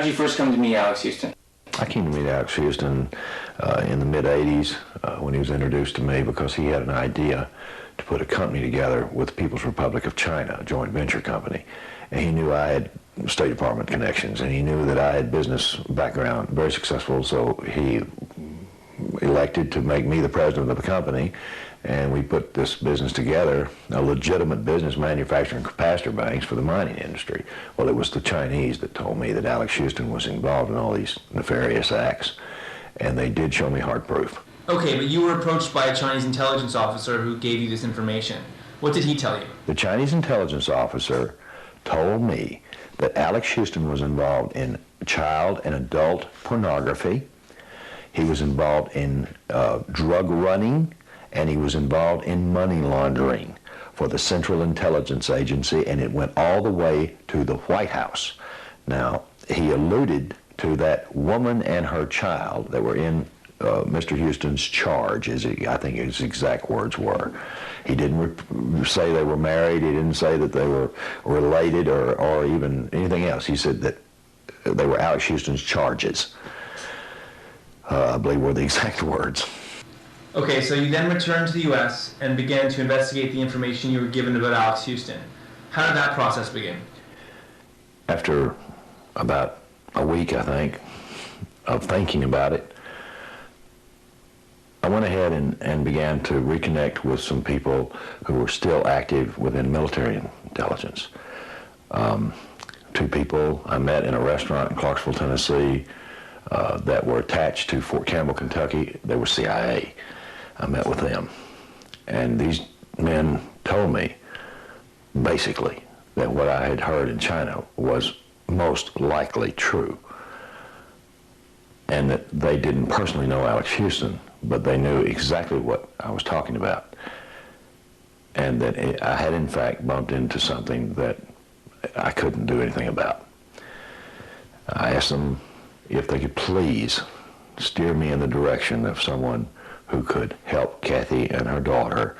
did you first come to meet Alex Houston? I came to meet Alex Houston in the mid-'80s when he was introduced to me because he had an idea to put a company together with the People's Republic of China, a joint venture company. And he knew I had State Department connections, and he knew that I had business background, very successful, so he elected to make me the president of the company, and we put this business together, a legitimate business manufacturing capacitor banks for the mining industry. Well, it was the Chinese that told me that Alex Houston was involved in all these nefarious acts, and they did show me hard proof. Okay, but you were approached by a Chinese intelligence officer who gave you this information. What did he tell you? The Chinese intelligence officer told me that Alex Houston was involved in child and adult pornography. He was involved in drug running, and he was involved in money laundering for the Central Intelligence Agency, and it went all the way to the White House. Now, he alluded to that woman and her child that were in Mr. Houston's charge, I think his exact words were. He didn't say they were married. He didn't say that they were related or even anything else. He said that they were Alex Houston's charges. I believe were the exact words. Okay, so you then returned to the U.S. and began to investigate the information you were given about Alex Houston. How did that process begin? After about a week, I think, of thinking about it, I went ahead and began to reconnect with some people who were still active within military intelligence. Two people I met in a restaurant in Clarksville, Tennessee, that were attached to Fort Campbell, Kentucky. They were CIA. I met with them. And these men told me, basically, that what I had heard in China was most likely true. And that they didn't personally know Alex Houston, but they knew exactly what I was talking about. And that I had, in fact, bumped into something that I couldn't do anything about. I asked them if they could please steer me in the direction of someone who could help Kathy and her daughter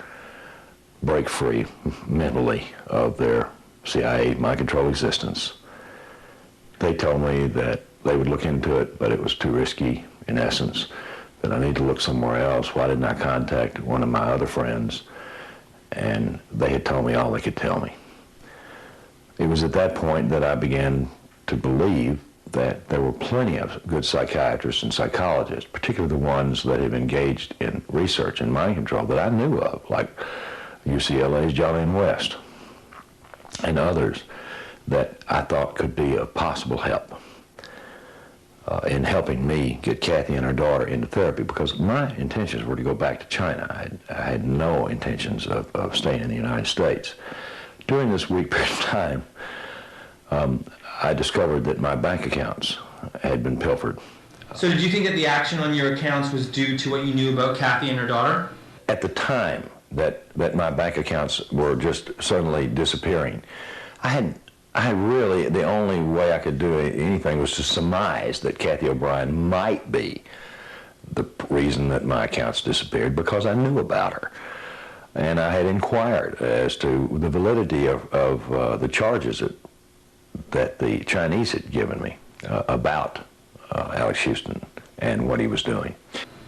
break free mentally of their CIA mind control existence. They told me that they would look into it, but it was too risky, in essence, that I need to look somewhere else. Why didn't I contact one of my other friends? And they had told me all they could tell me. It was at that point that I began to believe that there were plenty of good psychiatrists and psychologists, particularly the ones that have engaged in research and mind control that I knew of, like UCLA's Jolene West and others, that I thought could be of possible help in helping me get Kathy and her daughter into therapy, because my intentions were to go back to China. I had no intentions of staying in the United States. During this week period of time, I discovered that my bank accounts had been pilfered. So did you think that the action on your accounts was due to what you knew about Kathy and her daughter? At the time that my bank accounts were just suddenly disappearing, I really, the only way I could do anything was to surmise that Kathy O'Brien might be the reason that my accounts disappeared, because I knew about her. And I had inquired as to the validity of the charges that the Chinese had given me about Alex Houston and what he was doing.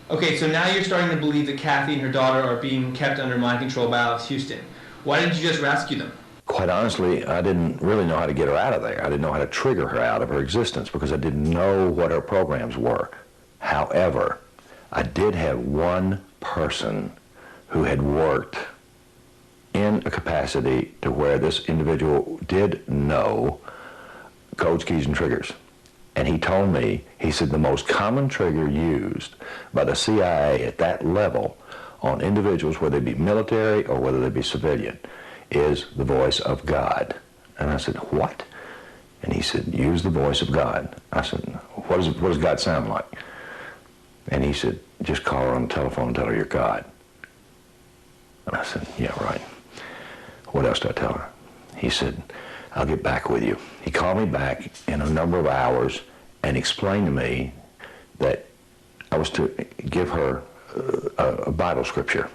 Okay, so now you're starting to believe that Kathy and her daughter are being kept under mind control by Alex Houston. Why didn't you just rescue them? Quite honestly, I didn't really know how to get her out of there. I didn't know how to trigger her out of her existence because I didn't know what her programs were. However, I did have one person who had worked in a capacity to where this individual did know codes, keys, and triggers. And he told me, he said the most common trigger used by the CIA at that level on individuals, whether they be military or whether they be civilian, is the voice of God. And I said, what? And he said, use the voice of God. I said, what does God sound like? And he said, just call her on the telephone and tell her you're God. And I said, yeah, right. What else do I tell her? He said, I'll get back with you. He called me back in a number of hours and explained to me that I was to give her a Bible scripture.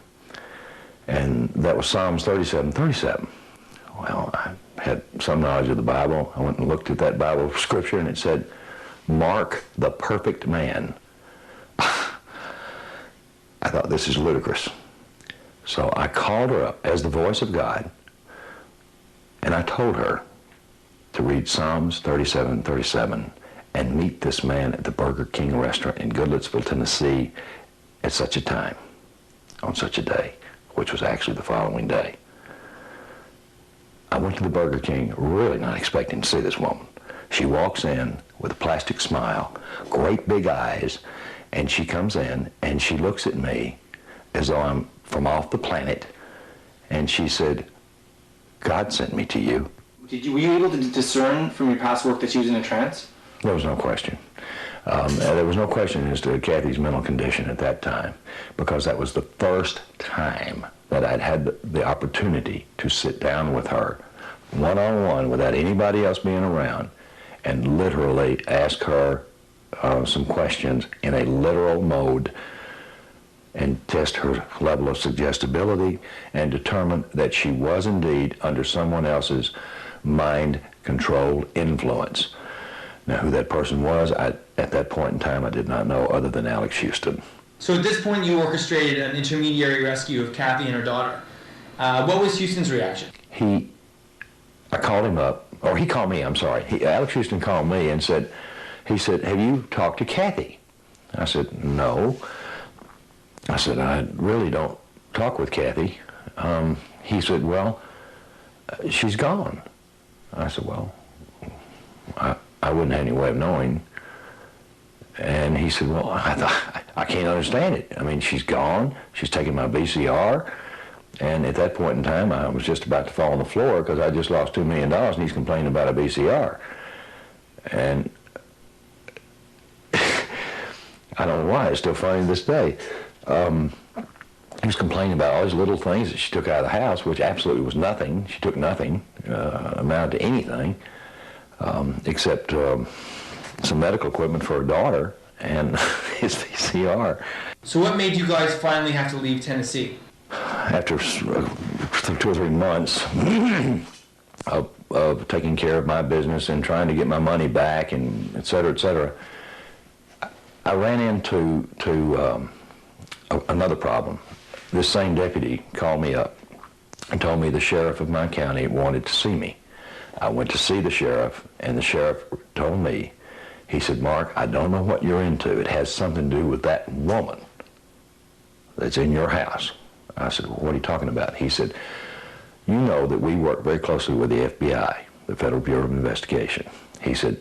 And that was Psalms 37:37. Well, I had some knowledge of the Bible. I went and looked at that Bible scripture, and it said, Mark, the perfect man. I thought, this is ludicrous. So I called her up as the voice of God, and I told her to read Psalms 37:37 and meet this man at the Burger King restaurant in Goodlettsville, Tennessee at such a time, on such a day, which was actually the following day. I went to the Burger King really not expecting to see this woman. She walks in with a plastic smile, great big eyes, and she comes in and she looks at me as though I'm from off the planet, and she said, God sent me to you. Were you able to discern from your past work that she was in a trance? There was no question. There was no question as to Kathy's mental condition at that time, because that was the first time that I'd had the opportunity to sit down with her one-on-one without anybody else being around and literally ask her some questions in a literal mode and test her level of suggestibility and determine that she was indeed under someone else's mind-controlled influence. Now, who that person was, at that point in time, I did not know, other than Alex Houston. So at this point, you orchestrated an intermediary rescue of Kathy and her daughter. What was Houston's reaction? I called him up, or he called me, I'm sorry. Alex Houston called me and said, have you talked to Kathy? I said, no. I said, I really don't talk with Kathy. He said, well, she's gone. I said, well, I wouldn't have any way of knowing. And he said, well, I can't understand it. I mean, she's gone. She's taken my VCR. And at that point in time, I was just about to fall on the floor because I just lost $2 million and he's complaining about a VCR. And I don't know why, it's still funny to this day. He was complaining about all these little things that she took out of the house, which absolutely was nothing. She took nothing, amounted to anything, except some medical equipment for her daughter and his VCR. So what made you guys finally have to leave Tennessee? After 2 or 3 months of taking care of my business and trying to get my money back and et cetera, I ran into another problem. This same deputy called me up and told me the sheriff of my county wanted to see me. I went to see the sheriff, and the sheriff told me, he said, Mark, I don't know what you're into. It has something to do with that woman that's in your house. I said, well, what are you talking about? He said, you know that we work very closely with the FBI, the Federal Bureau of Investigation. He said,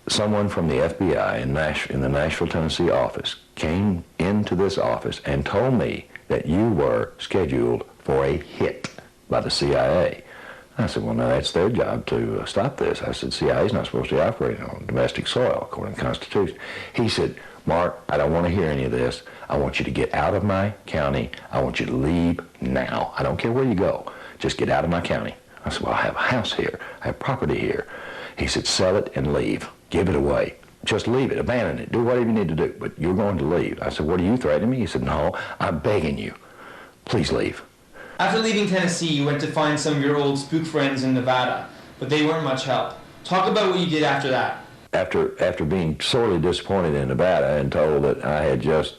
someone from the FBI in the Nashville, Tennessee office came into this office and told me that you were scheduled for a hit by the CIA. I said, well, no, that's their job to stop this. I said, CIA's not supposed to be operating on domestic soil, according to the Constitution. He said, Mark, I don't want to hear any of this. I want you to get out of my county. I want you to leave now. I don't care where you go. Just get out of my county. I said, well, I have a house here. I have property here. He said, sell it and leave. Give it away. Just leave it. Abandon it. Do whatever you need to do. But you're going to leave. I said, what are you threatening me? He said, no, I'm begging you. Please leave. After leaving Tennessee, you went to find some of your old spook friends in Nevada, but they weren't much help. Talk about what you did after that. After being sorely disappointed in Nevada and told that I had just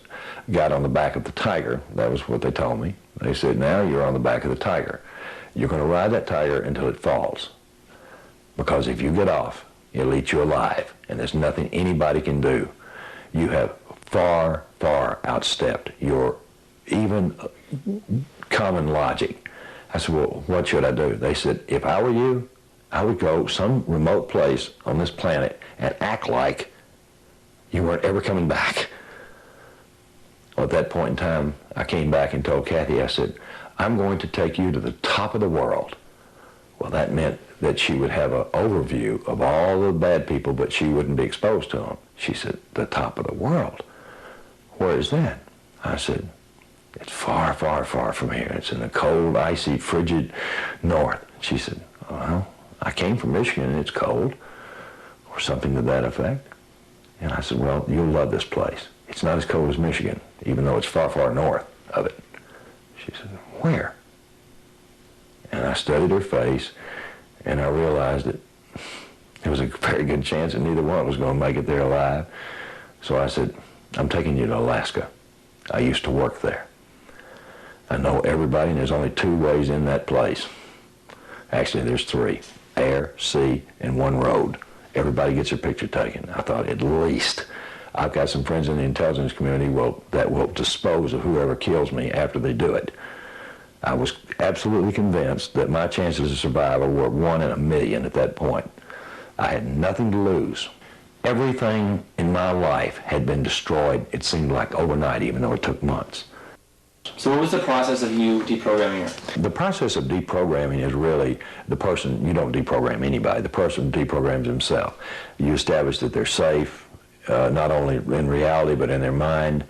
got on the back of the Tiger, that was what they told me. They said, now you're on the back of the Tiger. You're going to ride that Tiger until it falls. Because if you get off, it'll eat you alive, and there's nothing anybody can do. You have far, far outstepped your even common logic. I said, well, what should I do? They said, if I were you, I would go some remote place on this planet and act like you weren't ever coming back. Well, at that point in time, I came back and told Kathy, I said, I'm going to take you to the top of the world. Well, that meant that she would have an overview of all the bad people, but she wouldn't be exposed to them. She said, the top of the world? Where is that? I said, it's far, far, far from here. It's in the cold, icy, frigid north. She said, well, I came from Michigan and it's cold, or something to that effect. And I said, well, you'll love this place. It's not as cold as Michigan, even though it's far, far north of it. She said, where? And I studied her face, and I realized that There was a very good chance that neither one was going to make it there alive. So I said, I'm taking you to Alaska. I used to work there. I know everybody, and there's only 2 ways in that place. Actually, there's 3. Air, sea, and 1 road. Everybody gets their picture taken. I thought, at least I've got some friends in the intelligence community that will dispose of whoever kills me after they do it. I was absolutely convinced that my chances of survival were 1 in a million at that point. I had nothing to lose. Everything in my life had been destroyed, it seemed like overnight, even though it took months. So what was the process of you deprogramming her? The process of deprogramming is really the person, you don't deprogram anybody, the person deprograms himself. You establish that they're safe, not only in reality but in their mind.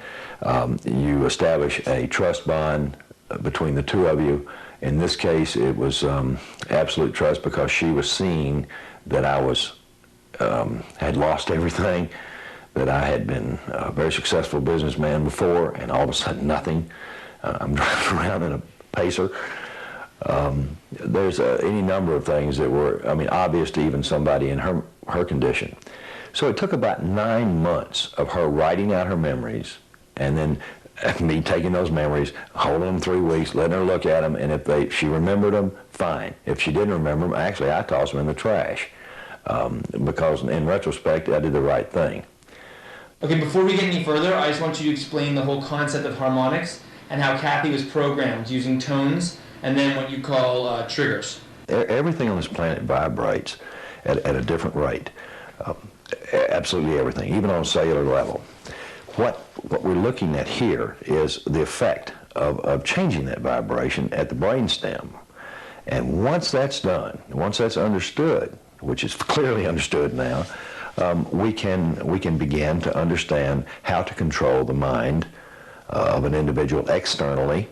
You establish a trust bond between the 2 of you. In this case, it was absolute trust because she was seeing that I had lost everything, that I had been a very successful businessman before, and all of a sudden nothing. I'm driving around in a Pacer. There's any number of things that were, obvious to even somebody in her condition. So it took about 9 months of her writing out her memories, and then me taking those memories, holding them 3 weeks, letting her look at them, and if she remembered them, fine. If she didn't remember them, actually I tossed them in the trash because in retrospect I did the right thing. Okay, before we get any further, I just want you to explain the whole concept of harmonics and how Kathy was programmed using tones and then what you call triggers. Everything on this planet vibrates at a different rate. Absolutely everything, even on a cellular level. What we're looking at here is the effect of changing that vibration at the brainstem. And once that's done, once that's understood, which is clearly understood now, we can begin to understand how to control the mind of an individual externally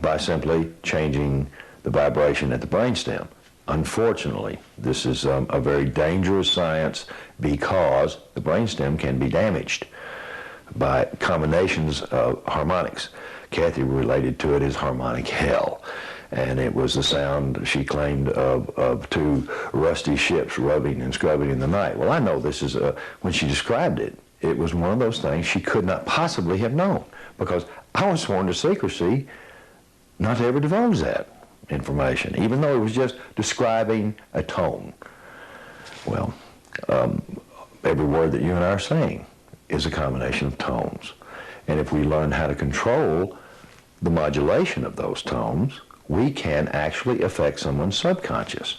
by simply changing the vibration at the brainstem. Unfortunately, this is a very dangerous science because the brainstem can be damaged by combinations of harmonics. Kathy related to it as harmonic hell. And it was the sound, she claimed, of 2 rusty ships rubbing and scrubbing in the night. Well, I know this is, when she described it, it was one of those things she could not possibly have known because I was sworn to secrecy not to ever divulge that information, even though it was just describing a tone. Well, every word that you and I are saying is a combination of tones. And if we learn how to control the modulation of those tones, we can actually affect someone's subconscious.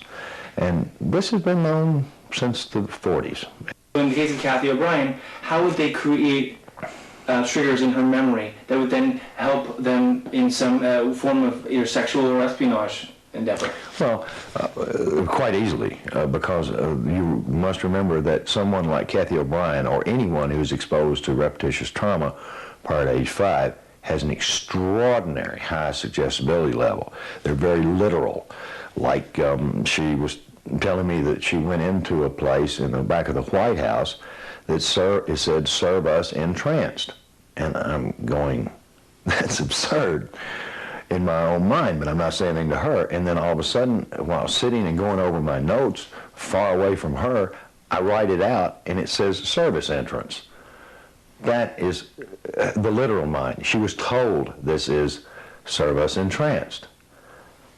And this has been known since the 40s. In the case of Kathy O'Brien, how would they create triggers in her memory that would then help them in some form of either sexual or espionage endeavor? Well, quite easily, because you must remember that someone like Kathy O'Brien or anyone who's exposed to repetitious trauma prior to age 5 has an extraordinary high suggestibility level. They're very literal. Like she was telling me that she went into a place in the back of the White House that it said, "Serve us entranced." And I'm going, that's absurd in my own mind, but I'm not saying anything to her. And then all of a sudden, while sitting and going over my notes far away from her, I write it out and it says service entrance. That is the literal mind. She was told this is serve us entranced.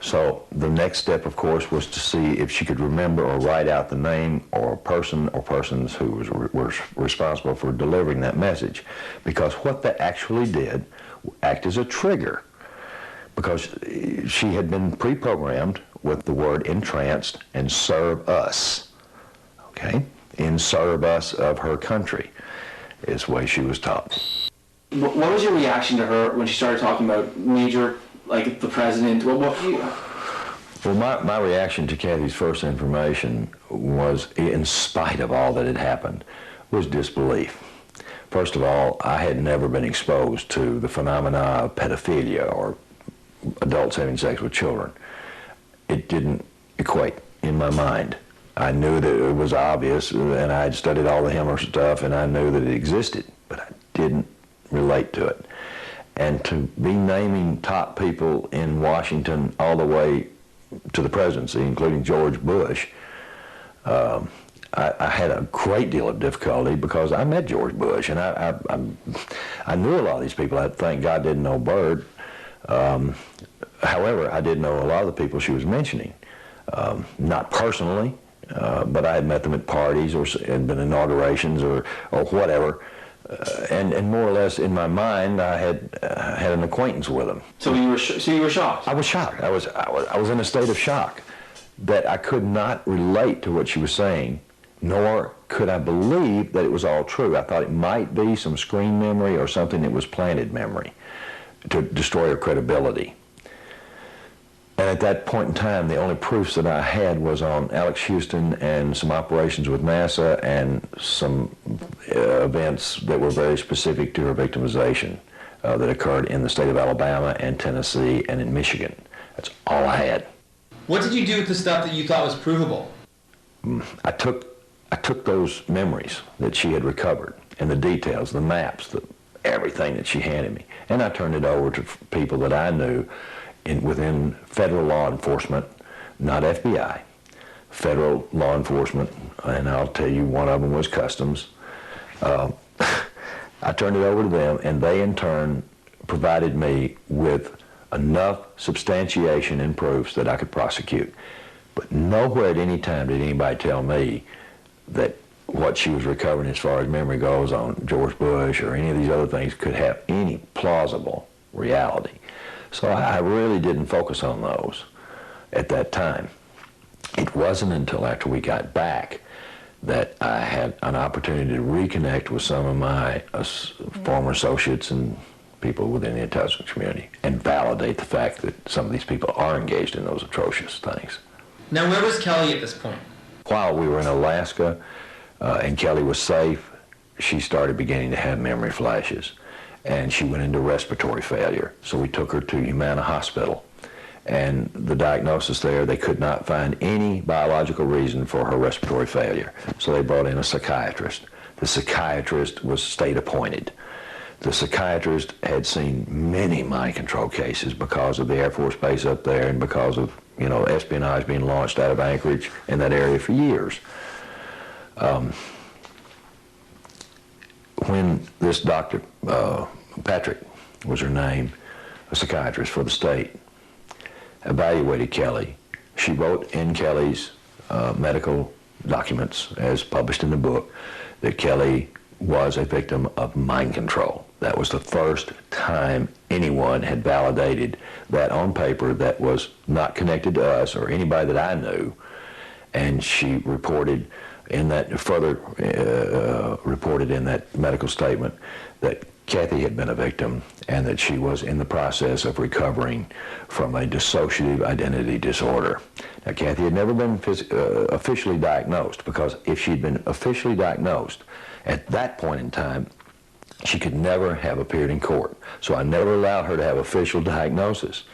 So the next step, of course, was to see if she could remember or write out the name or person or persons who were responsible for delivering that message. Because what that actually did act as a trigger. Because she had been pre-programmed with the word entranced and serve us. Okay? In serve us of her country is the way she was taught. What was your reaction to her when she started talking about major, like the president? Well, my reaction to Kathy's first information was, in spite of all that had happened, was disbelief. First of all, I had never been exposed to the phenomena of pedophilia or adults having sex with children. It didn't equate in my mind. I knew that it was obvious, and I had studied all the Himmler stuff, and I knew that it existed, but I didn't relate to it. And to be naming top people in Washington all the way to the presidency, including George Bush, I had a great deal of difficulty because I met George Bush, and I knew a lot of these people. I thank God didn't know Byrd. However, I did know a lot of the people she was mentioning. Not personally, but I had met them at parties or had been inaugurations or whatever. And more or less in my mind, I had an acquaintance with them. So you were shocked? I was shocked. I was in a state of shock that I could not relate to what she was saying, nor could I believe that it was all true. I thought it might be some screen memory or something that was planted memory to destroy her credibility. And at that point in time, the only proofs that I had was on Alex Houston and some operations with NASA and some events that were very specific to her victimization that occurred in the state of Alabama and Tennessee and in Michigan. That's all I had. What did you do with the stuff that you thought was provable? I took those memories that she had recovered and the details, the maps, everything that she handed me, and I turned it over to people that I knew within federal law enforcement, not FBI, federal law enforcement, and I'll tell you one of them was Customs. I turned it over to them, and they in turn provided me with enough substantiation and proofs that I could prosecute. But nowhere at any time did anybody tell me that what she was recovering as far as memory goes on George Bush or any of these other things could have any plausible reality. So I really didn't focus on those at that time. It wasn't until after we got back that I had an opportunity to reconnect with some of my former associates and people within the intelligence community and validate the fact that some of these people are engaged in those atrocious things. Now, where was Kelly at this point? While we were in Alaska and Kelly was safe, she started beginning to have memory flashes, and she went into respiratory failure. So we took her to Humana Hospital, and the diagnosis there, they could not find any biological reason for her respiratory failure. So they brought in a psychiatrist. The psychiatrist was state appointed. The psychiatrist had seen many mind control cases because of the Air Force Base up there and because of, espionage being launched out of Anchorage in that area for years. When this doctor, Patrick was her name, a psychiatrist for the state, evaluated Kelly, she wrote in Kelly's medical documents, as published in the book, that Kelly was a victim of mind control. That was the first time anyone had validated that on paper that was not connected to us or anybody that I knew. And she reported in that, further reported in that medical statement that Kathy had been a victim and that she was in the process of recovering from a dissociative identity disorder. Now, Kathy had never been officially diagnosed, because if she'd been officially diagnosed at that point in time, she could never have appeared in court. So I never allowed her to have official diagnosis.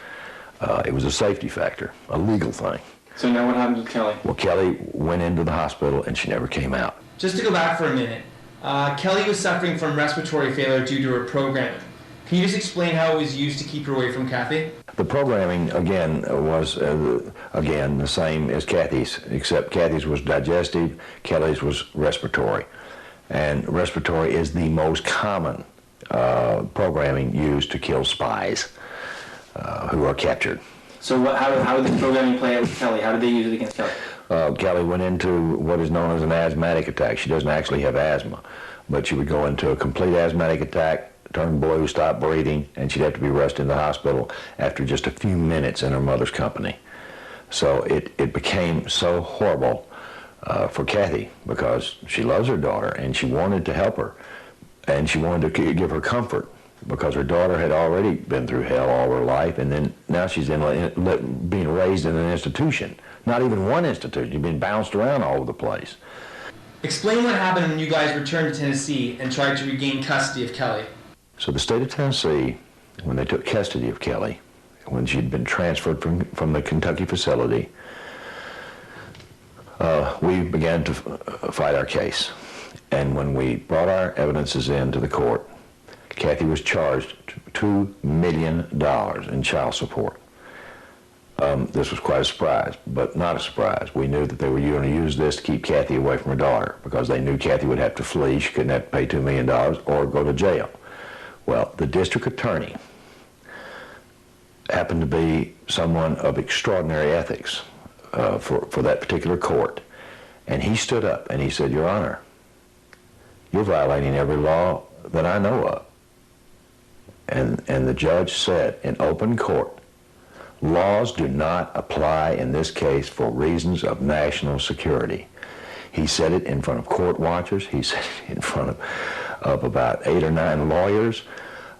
It was a safety factor, a legal thing. So now what happened with Kelly? Well, Kelly went into the hospital and she never came out. Just to go back for a minute, Kelly was suffering from respiratory failure due to her programming. Can you just explain how it was used to keep her away from Kathy? The programming, again, was, the same as Kathy's, except Kathy's was digestive, Kelly's was respiratory. And respiratory is the most common programming used to kill spies who are captured. So how did the programming play out with Kelly? How did they use it against Kelly? Kelly went into what is known as an asthmatic attack. She doesn't actually have asthma, but she would go into a complete asthmatic attack, turn blue, stop breathing, and she'd have to be rushed into the hospital after just a few minutes in her mother's company. So it became so horrible for Kathy, because she loves her daughter and she wanted to help her and she wanted to give her comfort, because her daughter had already been through hell all her life, and then now she's being raised in an institution. Not even one institution. She's been bounced around all over the place. Explain what happened when you guys returned to Tennessee and tried to regain custody of Kelly. So the state of Tennessee, when they took custody of Kelly, when she'd been transferred from the Kentucky facility, we began to fight our case. And when we brought our evidences into the court, Kathy was charged $2 million in child support. this was quite a surprise, but not a surprise. We knew that they were going to use this to keep Kathy away from her daughter because they knew Kathy would have to flee. She couldn't have to pay $2 million or go to jail. Well, the district attorney happened to be someone of extraordinary ethics for that particular court. And he stood up and he said, Your Honor, you're violating every law that I know of. And the judge said in open court, laws do not apply in this case for reasons of national security. He said it in front of court watchers. He said it in front of about 8 or 9 lawyers,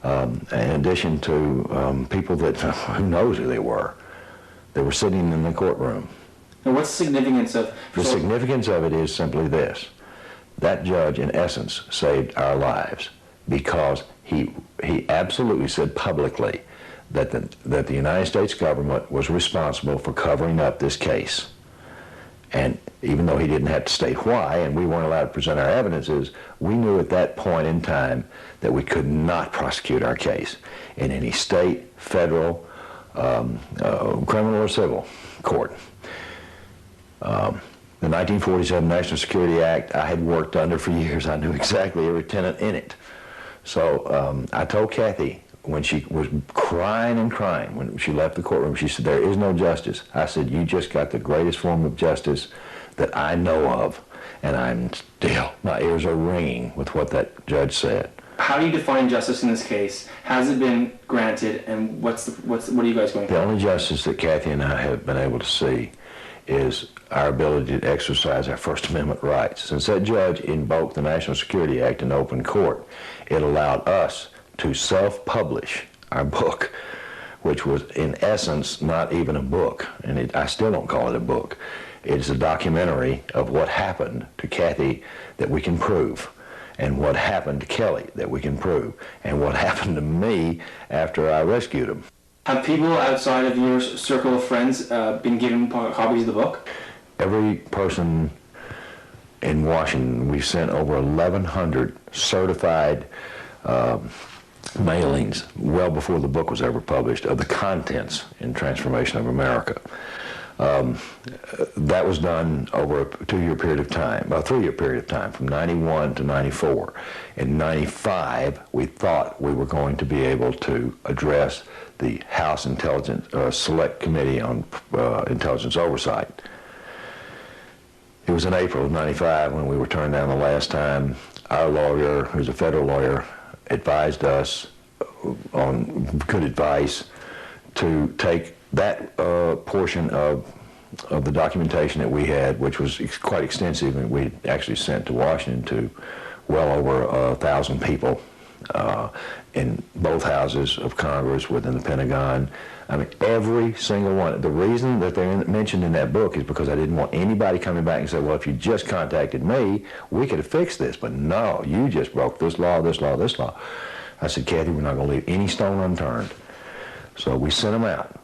in addition to people that, who knows who they were. They were sitting in the courtroom. And what's the significance of... The significance of it is simply this. That judge, in essence, saved our lives because he absolutely said publicly that the United States government was responsible for covering up this case. And even though he didn't have to state why, and we weren't allowed to present our evidences, we knew at that point in time that we could not prosecute our case in any state, federal, criminal or civil court. The 1947 National Security Act I had worked under for years. I knew exactly every tenant in it. So I told Kathy, when she was crying and crying, when she left the courtroom, she said, there is no justice. I said, you just got the greatest form of justice that I know of. And I'm still, my ears are ringing with what that judge said. How do you define justice in this case? Has it been granted, and what are you guys going for? The only justice that Kathy and I have been able to see is our ability to exercise our First Amendment rights. Since that judge invoked the National Security Act in open court, it allowed us to self-publish our book, which was in essence not even a book, and I still don't call it a book. It's a documentary of what happened to Kathy that we can prove, and what happened to Kelly that we can prove, and what happened to me after I rescued him. Have people outside of your circle of friends been given copies of the book? Every person in Washington, we sent over 1,100 certified mailings well before the book was ever published of the contents in Transformation of America. That was done over a 2-year period of time, a 3-year period of time, from 91 to 94. In 95, we thought we were going to be able to address the House Intelligence Select Committee on Intelligence Oversight. It was in April of 95 when we were turned down the last time. Our lawyer, who's a federal lawyer, advised us on good advice to take that portion of the documentation that we had, which was quite extensive, and we actually sent to Washington to well over 1,000 people in both houses of Congress, within the Pentagon. I mean, every single one. The reason that they mentioned in that book is because I didn't want anybody coming back and say, well, if you just contacted me, we could have fixed this. But no, you just broke this law, this law, this law. I said, Kathy, we're not going to leave any stone unturned. So we sent them out.